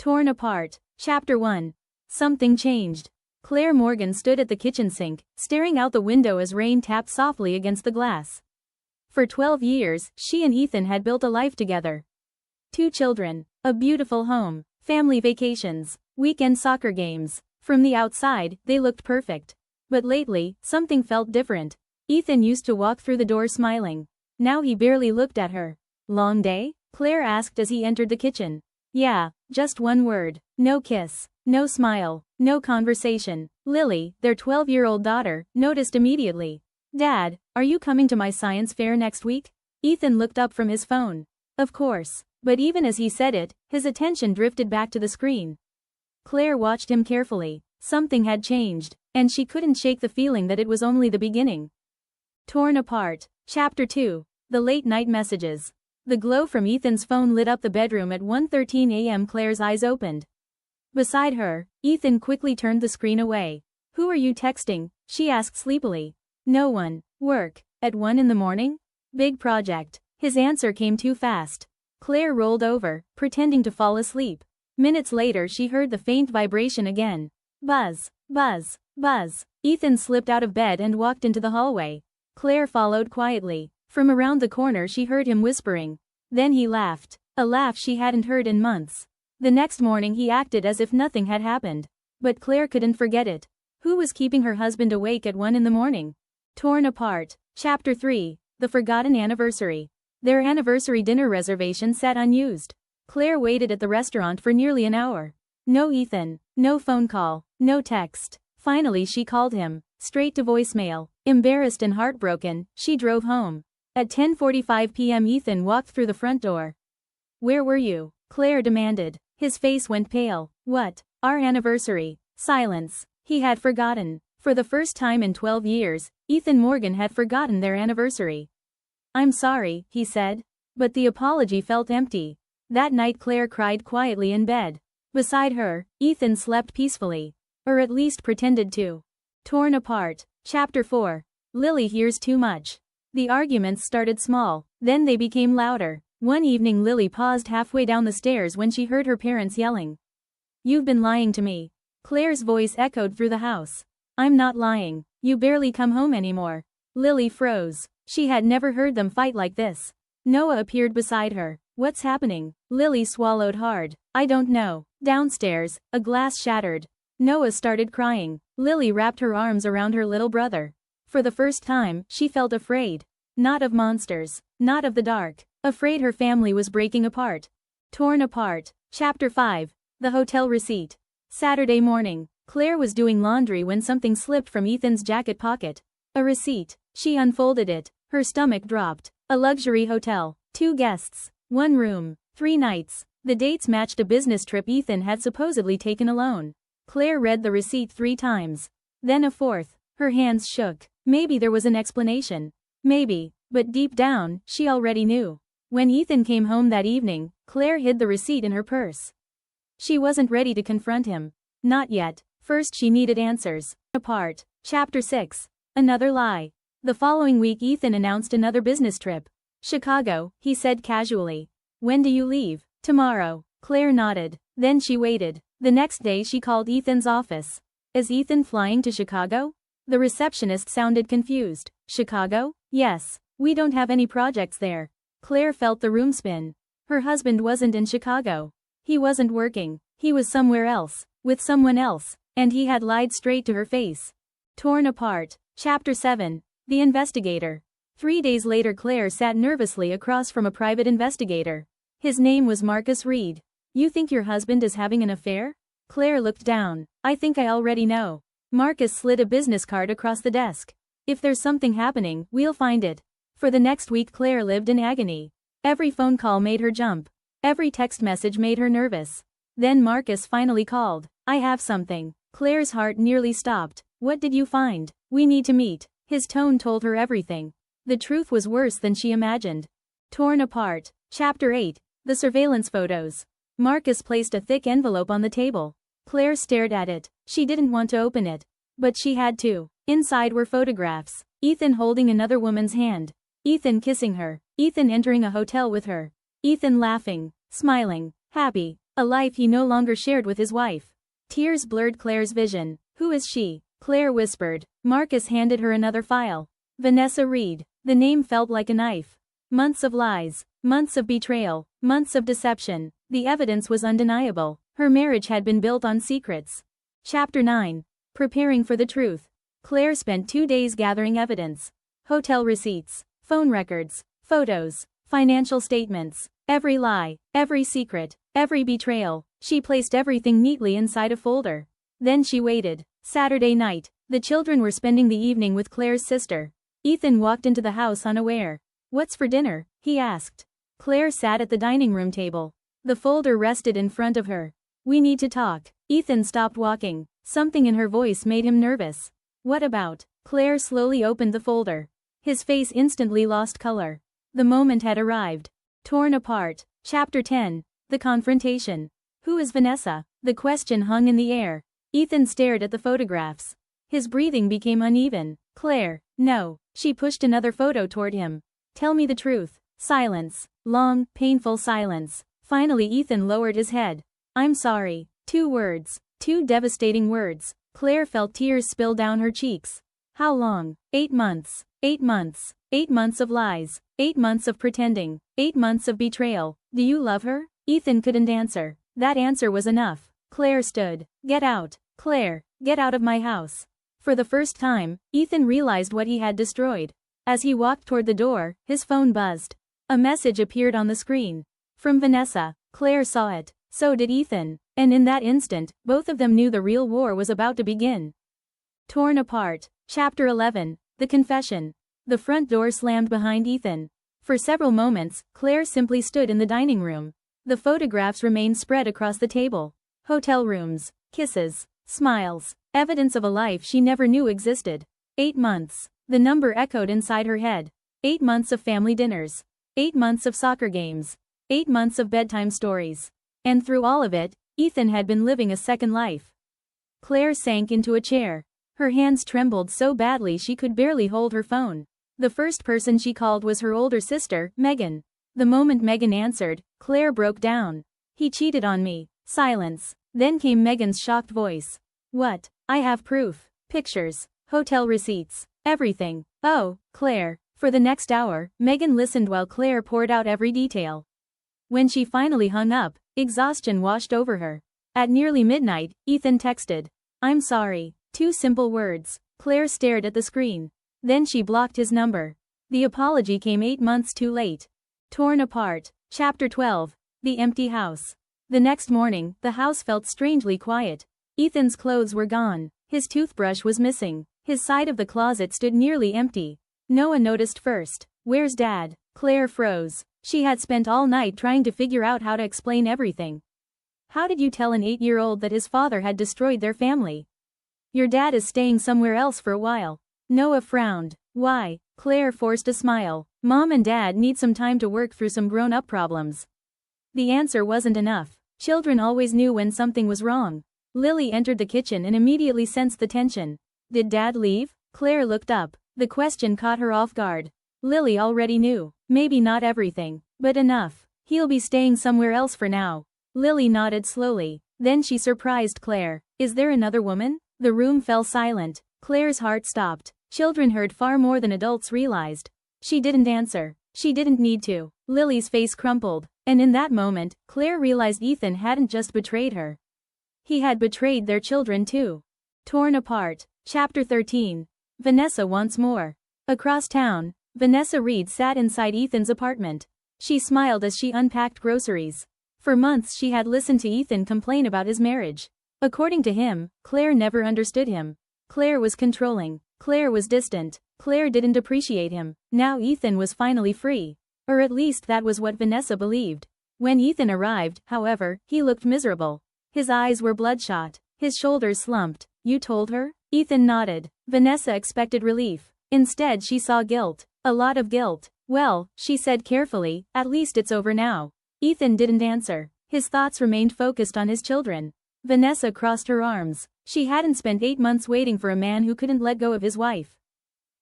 Torn Apart. Chapter 1. Something changed. Claire Morgan stood at the kitchen sink, staring out the window as rain tapped softly against the glass. For 12 years, she and Ethan had built a life together. 2 children, a beautiful home, family vacations, weekend soccer games. From the outside, they looked perfect. But lately, something felt different. Ethan used to walk through the door smiling. Now he barely looked at her. Long day? Claire asked as he entered the kitchen. Yeah, just one word. No kiss, no smile, no conversation. Lily, their 12-year-old daughter, noticed immediately. Dad, are you coming to my science fair next week? Ethan looked up from his phone. Of course. But even as he said it, his attention drifted back to the screen. Claire watched him carefully. Something had changed, and she couldn't shake the feeling that it was only the beginning. Torn Apart. Chapter 2. The late-night messages. The glow from Ethan's phone lit up the bedroom at 1:13 a.m. Claire's eyes opened. Beside her, Ethan quickly turned the screen away. Who are you texting? She asked sleepily. No one. Work. At 1 in the morning? Big project. His answer came too fast. Claire rolled over, pretending to fall asleep. Minutes later she heard the faint vibration again. Buzz, buzz, buzz. Ethan slipped out of bed and walked into the hallway. Claire followed quietly. From around the corner she heard him whispering. Then he laughed. A laugh she hadn't heard in months. The next morning he acted as if nothing had happened. But Claire couldn't forget it. Who was keeping her husband awake at 1 in the morning? Torn Apart. Chapter 3. The Forgotten Anniversary. Their anniversary dinner reservation sat unused. Claire waited at the restaurant for nearly an hour. No Ethan. No phone call. No text. Finally she called him. Straight to voicemail. Embarrassed and heartbroken, she drove home. At 10:45 p.m. Ethan walked through the front door. Where were you? Claire demanded. His face went pale. What? Our anniversary. Silence. He had forgotten. For the first time in 12 years, Ethan Morgan had forgotten their anniversary. I'm sorry, he said. But the apology felt empty. That night Claire cried quietly in bed. Beside her, Ethan slept peacefully. Or at least pretended to. Torn Apart. Chapter 4. Lily hears too much. The arguments started small, then they became louder. One evening Lily paused halfway down the stairs when she heard her parents yelling. You've been lying to me. Claire's voice echoed through the house. I'm not lying. You barely come home anymore. Lily froze. She had never heard them fight like this. Noah appeared beside her. What's happening? Lily swallowed hard. I don't know. Downstairs, a glass shattered. Noah started crying. Lily wrapped her arms around her little brother. For the first time, she felt afraid. Not of monsters. Not of the dark. Afraid her family was breaking apart. Torn Apart. Chapter 5. The Hotel Receipt. Saturday morning. Claire was doing laundry when something slipped from Ethan's jacket pocket. A receipt. She unfolded it. Her stomach dropped. A luxury hotel. 2 guests. 1 room. 3 nights. The dates matched a business trip Ethan had supposedly taken alone. Claire read the receipt 3 times. Then a 4th. Her hands shook. Maybe there was an explanation. Maybe. But deep down, she already knew. When Ethan came home that evening, Claire hid the receipt in her purse. She wasn't ready to confront him. Not yet. First she needed answers. Apart. Chapter 6. Another lie. The following week Ethan announced another business trip. Chicago, he said casually. When do you leave? Tomorrow. Claire nodded. Then she waited. The next day she called Ethan's office. Is Ethan flying to Chicago? The receptionist sounded confused. Chicago? Yes. We don't have any projects there. Claire felt the room spin. Her husband wasn't in Chicago. He wasn't working. He was somewhere else. With someone else. And he had lied straight to her face. Torn Apart. Chapter 7. The Investigator. 3 days later Claire sat nervously across from a private investigator. His name was Marcus Reed. You think your husband is having an affair? Claire looked down. I think I already know. Marcus slid a business card across the desk. If there's something happening, we'll find it. For the next week Claire lived in agony. Every phone call made her jump. Every text message made her nervous. Then Marcus finally called. I have something. Claire's heart nearly stopped. What did you find? We need to meet. His tone told her everything. The truth was worse than she imagined. Torn Apart. Chapter 8. The Surveillance Photos. Marcus placed a thick envelope on the table. Claire stared at it. She didn't want to open it. But she had to. Inside were photographs. Ethan holding another woman's hand. Ethan kissing her. Ethan entering a hotel with her. Ethan laughing, smiling, happy. A life he no longer shared with his wife. Tears blurred Claire's vision. Who is she? Claire whispered. Marcus handed her another file. Vanessa Reed. The name felt like a knife. Months of lies. Months of betrayal. Months of deception. The evidence was undeniable. Her marriage had been built on secrets. Chapter 9. Preparing for the truth. Claire spent 2 days gathering evidence. Hotel receipts, phone records, photos, financial statements, every lie, every secret, every betrayal. She placed everything neatly inside a folder. Then she waited. Saturday night, the children were spending the evening with Claire's sister. Ethan walked into the house unaware. "What's for dinner?" he asked. Claire sat at the dining room table. The folder rested in front of her. "We need to talk." Ethan stopped walking. Something in her voice made him nervous. "What about?" Claire slowly opened the folder. His face instantly lost color. The moment had arrived. Torn apart. Chapter 10. The confrontation. Who is Vanessa? The question hung in the air. Ethan stared at the photographs. His breathing became uneven. "Claire, no." She pushed another photo toward him. "Tell me the truth." Silence. Long, painful silence. Finally Ethan lowered his head. "I'm sorry." 2 words. 2 devastating words. Claire felt tears spill down her cheeks. How long? 8 months. 8 months. 8 months of lies. 8 months of pretending. 8 months of betrayal. Do you love her? Ethan couldn't answer. That answer was enough. Claire stood. "Get out. Claire, get out of my house." For the first time, Ethan realized what he had destroyed. As he walked toward the door, his phone buzzed. A message appeared on the screen. From Vanessa. Claire saw it. So did Ethan. And in that instant, both of them knew the real war was about to begin. Torn apart. Chapter 11. The confession. The front door slammed behind Ethan. For several moments, Claire simply stood in the dining room. The photographs remained spread across the table. Hotel rooms, kisses, smiles, evidence of a life she never knew existed. 8 months. The number echoed inside her head. 8 months of family dinners. 8 months of soccer games. 8 months of bedtime stories. And through all of it, Ethan had been living a second life. Claire sank into a chair. Her hands trembled so badly she could barely hold her phone. The first person she called was her older sister, Megan. The moment Megan answered, Claire broke down. "He cheated on me." Silence. Then came Megan's shocked voice. "What? I have proof. Pictures. Hotel receipts. Everything." "Oh, Claire." For the next hour, Megan listened while Claire poured out every detail. When she finally hung up, exhaustion washed over her. At nearly midnight, Ethan texted, "I'm sorry." 2 simple words. Claire stared at the screen. Then she blocked his number. The apology came 8 months too late. Torn apart. Chapter 12. The empty house. The next morning, the house felt strangely quiet. Ethan's clothes were gone. His toothbrush was missing. His side of the closet stood nearly empty. Noah noticed first. "Where's Dad?" Claire froze. She had spent all night trying to figure out how to explain everything. "How did you tell an 8-year-old that his father had destroyed their family?" "Your dad is staying somewhere else for a while." Noah frowned. "Why?" Claire forced a smile. "Mom and Dad need some time to work through some grown-up problems." The answer wasn't enough. Children always knew when something was wrong. Lily entered the kitchen and immediately sensed the tension. "Did Dad leave?" Claire looked up. The question caught her off guard. Lily already knew. Maybe not everything, but enough. "He'll be staying somewhere else for now." Lily nodded slowly. Then she surprised Claire. "Is there another woman?" The room fell silent. Claire's heart stopped. Children heard far more than adults realized. She didn't answer. She didn't need to. Lily's face crumpled. And in that moment, Claire realized Ethan hadn't just betrayed her. He had betrayed their children too. Torn apart. Chapter 13. Vanessa wants more. Across town, Vanessa Reed sat inside Ethan's apartment. She smiled as she unpacked groceries. For months she had listened to Ethan complain about his marriage. According to him, Claire never understood him. Claire was controlling. Claire was distant. Claire didn't appreciate him. Now Ethan was finally free. Or at least that was what Vanessa believed. When Ethan arrived, however, he looked miserable. His eyes were bloodshot. His shoulders slumped. "You told her?" Ethan nodded. Vanessa expected relief. Instead she saw guilt. A lot of guilt. "Well," she said carefully, "at least it's over now." Ethan didn't answer. His thoughts remained focused on his children. Vanessa crossed her arms. She hadn't spent 8 months waiting for a man who couldn't let go of his wife.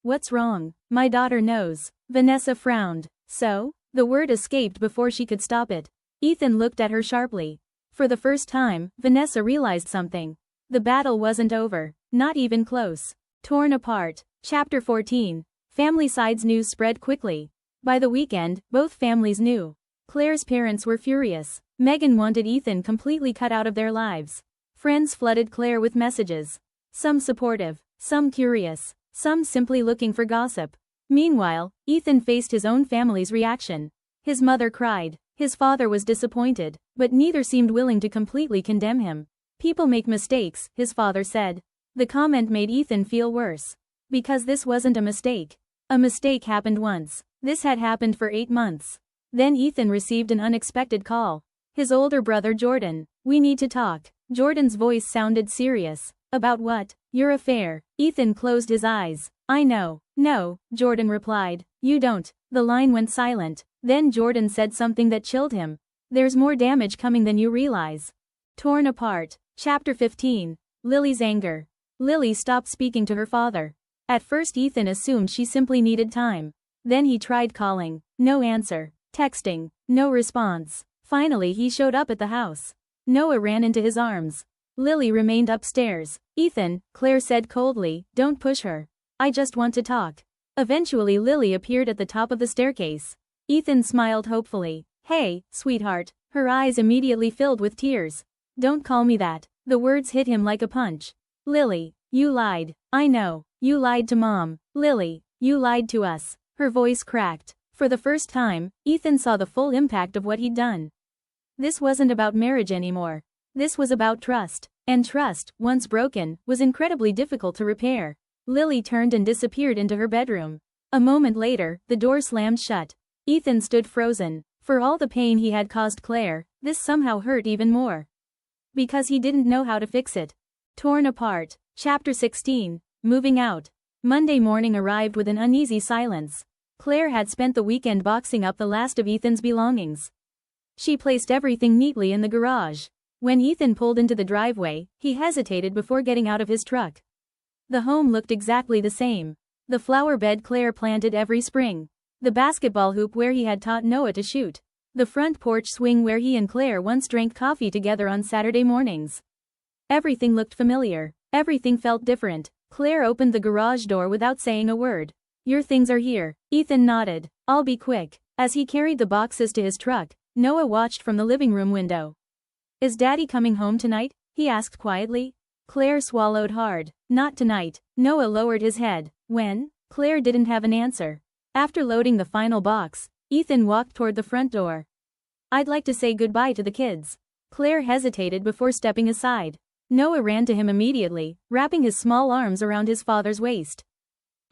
"What's wrong?" "My daughter knows." Vanessa frowned. "So?" The word escaped before she could stop it. Ethan looked at her sharply. For the first time, Vanessa realized something. The battle wasn't over. Not even close. Torn apart. Chapter 14. Family sides news spread quickly. By the weekend, both families knew. Claire's parents were furious. Megan wanted Ethan completely cut out of their lives. Friends flooded Claire with messages. Some supportive, some curious, some simply looking for gossip. Meanwhile, Ethan faced his own family's reaction. His mother cried. His father was disappointed, but neither seemed willing to completely condemn him. People make mistakes, his father said. The comment made Ethan feel worse. Because this wasn't a mistake. A mistake happened once. This had happened for 8 months. Then Ethan received an unexpected call. His older brother Jordan. "We need to talk." Jordan's voice sounded serious. "About what?" "Your affair." Ethan closed his eyes. "I know." "No," Jordan replied. "You don't." The line went silent. Then Jordan said something that chilled him. "There's more damage coming than you realize." Torn apart. Chapter 15. Lily's anger. Lily stopped speaking to her father. At first Ethan assumed she simply needed time. Then he tried calling. No answer. Texting. No response. Finally he showed up at the house. Noah ran into his arms. Lily remained upstairs. "Ethan," Claire said coldly, "don't push her. I just want to talk." Eventually Lily appeared at the top of the staircase. Ethan smiled hopefully. "Hey, sweetheart." Her eyes immediately filled with tears. "Don't call me that." The words hit him like a punch. "Lily, you lied." "I know. You lied to Mom." "Lily, you lied to us." Her voice cracked. For the first time, Ethan saw the full impact of what he'd done. This wasn't about marriage anymore. This was about trust. And trust, once broken, was incredibly difficult to repair. Lily turned and disappeared into her bedroom. A moment later, the door slammed shut. Ethan stood frozen. For all the pain he had caused Claire, this somehow hurt even more. Because he didn't know how to fix it. Torn apart. Chapter 16. Moving out. Monday morning arrived with an uneasy silence. Claire had spent the weekend boxing up the last of Ethan's belongings. She placed everything neatly in the garage. When Ethan pulled into the driveway, he hesitated before getting out of his truck. The home looked exactly the same. The flower bed Claire planted every spring. The basketball hoop where he had taught Noah to shoot. The front porch swing where he and Claire once drank coffee together on Saturday mornings. Everything looked familiar. Everything felt different. Claire opened the garage door without saying a word. "Your things are here." Ethan nodded. "I'll be quick." As he carried the boxes to his truck, Noah watched from the living room window. "Is Daddy coming home tonight?" he asked quietly. Claire swallowed hard. "Not tonight." Noah lowered his head. "When?" Claire didn't have an answer. After loading the final box, Ethan walked toward the front door. "I'd like to say goodbye to the kids." Claire hesitated before stepping aside. Noah ran to him immediately, wrapping his small arms around his father's waist.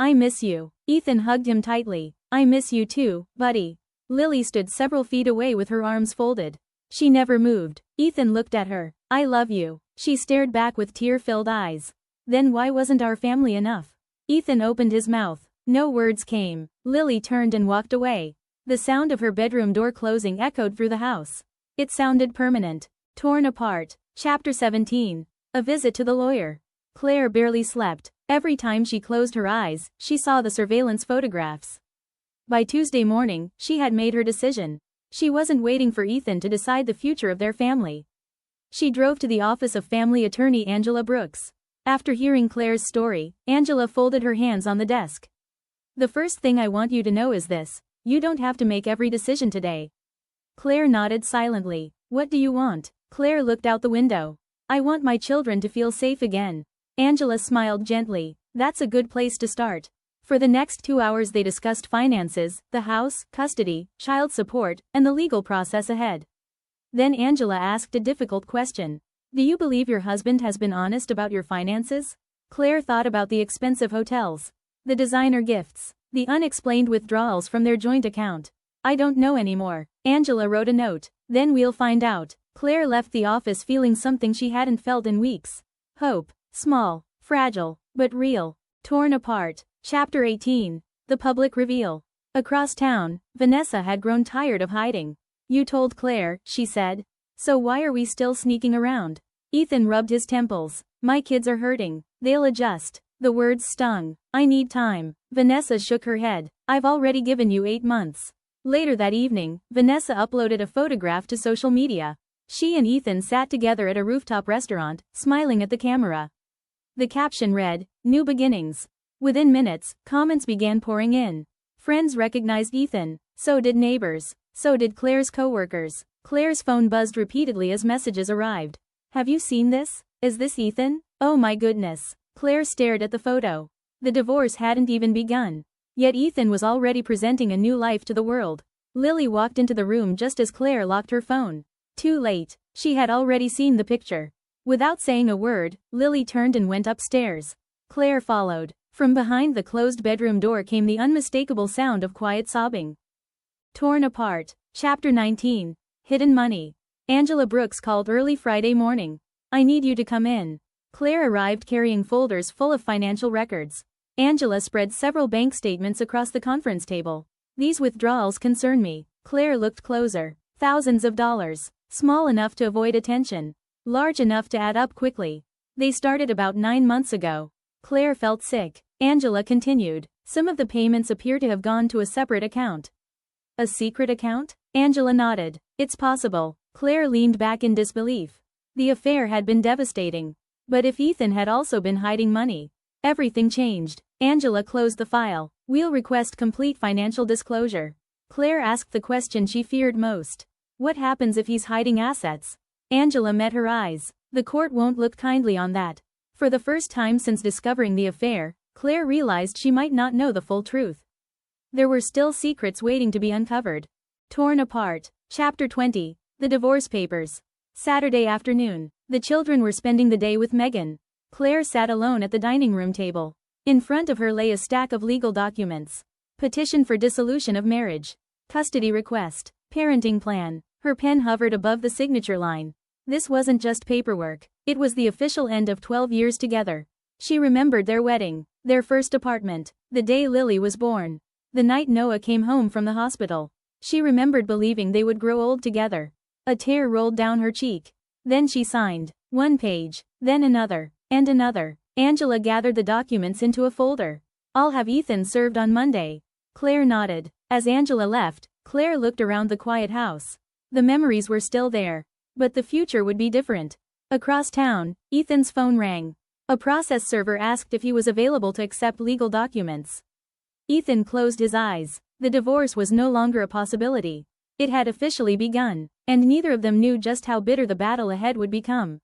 "I miss you." Ethan hugged him tightly. "I miss you too, buddy." Lily stood several feet away with her arms folded. She never moved. Ethan looked at her. "I love you." She stared back with tear-filled eyes. "Then why wasn't our family enough?" Ethan opened his mouth. No words came. Lily turned and walked away. The sound of her bedroom door closing echoed through the house. It sounded permanent. Torn apart. Chapter 17. A visit to the lawyer. Claire barely slept. Every time she closed her eyes, she saw the surveillance photographs. By Tuesday morning, she had made her decision. She wasn't waiting for Ethan to decide the future of their family. She drove to the office of family attorney Angela Brooks. After hearing Claire's story, Angela folded her hands on the desk. "The first thing I want you to know is this: you don't have to make every decision today." Claire nodded silently. "What do you want?" Claire looked out the window. "I want my children to feel safe again." Angela smiled gently. "That's a good place to start." For the next 2 hours they discussed finances, the house, custody, child support, and the legal process ahead. Then Angela asked a difficult question. "Do you believe your husband has been honest about your finances?" Claire thought about the expensive hotels, the designer gifts, the unexplained withdrawals from their joint account. "I don't know anymore." Angela wrote a note. "Then we'll find out." Claire left the office feeling something she hadn't felt in weeks. Hope. Small, fragile, but real. Torn apart. Chapter 18. The public reveal. Across town, Vanessa had grown tired of hiding. "You told Claire," she said. "So why are we still sneaking around?" Ethan rubbed his temples. "My kids are hurting. They'll adjust." The words stung. "I need time." Vanessa shook her head. "I've already given you 8 months. Later that evening, Vanessa uploaded a photograph to social media. She and Ethan sat together at a rooftop restaurant, smiling at the camera. The caption read, "New Beginnings." Within minutes, comments began pouring in. Friends recognized Ethan, so did neighbors, so did Claire's coworkers. Claire's phone buzzed repeatedly as messages arrived. "Have you seen this? Is this Ethan? Oh my goodness." Claire stared at the photo. The divorce hadn't even begun. Yet Ethan was already presenting a new life to the world. Lily walked into the room just as Claire locked her phone. Too late. She had already seen the picture. Without saying a word, Lily turned and went upstairs. Claire followed. From behind the closed bedroom door came the unmistakable sound of quiet sobbing. Torn Apart. Chapter 19. Hidden Money. Angela Brooks called early Friday morning. "I need you to come in." Claire arrived carrying folders full of financial records. Angela spread several bank statements across the conference table. "These withdrawals concern me." Claire looked closer. Thousands of dollars. Small enough to avoid attention. Large enough to add up quickly. They started about 9 months ago. Claire felt sick. Angela continued. "Some of the payments appear to have gone to a separate account." "A secret account?" Angela nodded. "It's possible." Claire leaned back in disbelief. The affair had been devastating. But if Ethan had also been hiding money, everything changed. Angela closed the file. "We'll request complete financial disclosure." Claire asked the question she feared most. What happens if he's hiding assets? Angela met her eyes. The court won't look kindly on that. For the first time since discovering the affair, Claire realized she might not know the full truth. There were still secrets waiting to be uncovered. Torn Apart. Chapter 20. The Divorce Papers. Saturday afternoon. The children were spending the day with Megan. Claire sat alone at the dining room table. In front of her lay a stack of legal documents. Petition for dissolution of marriage. Custody request. Parenting plan. Her pen hovered above the signature line. This wasn't just paperwork. It was the official end of 12 years together. She remembered their wedding, their first apartment, the day Lily was born, the night Noah came home from the hospital. She remembered believing they would grow old together. A tear rolled down her cheek. Then she signed. One page, then another, and another. Angela gathered the documents into a folder. "I'll have Ethan served on Monday." Claire nodded. As Angela left, Claire looked around the quiet house. The memories were still there. But the future would be different. Across town, Ethan's phone rang. A process server asked if he was available to accept legal documents. Ethan closed his eyes. The divorce was no longer a possibility. It had officially begun, and neither of them knew just how bitter the battle ahead would become.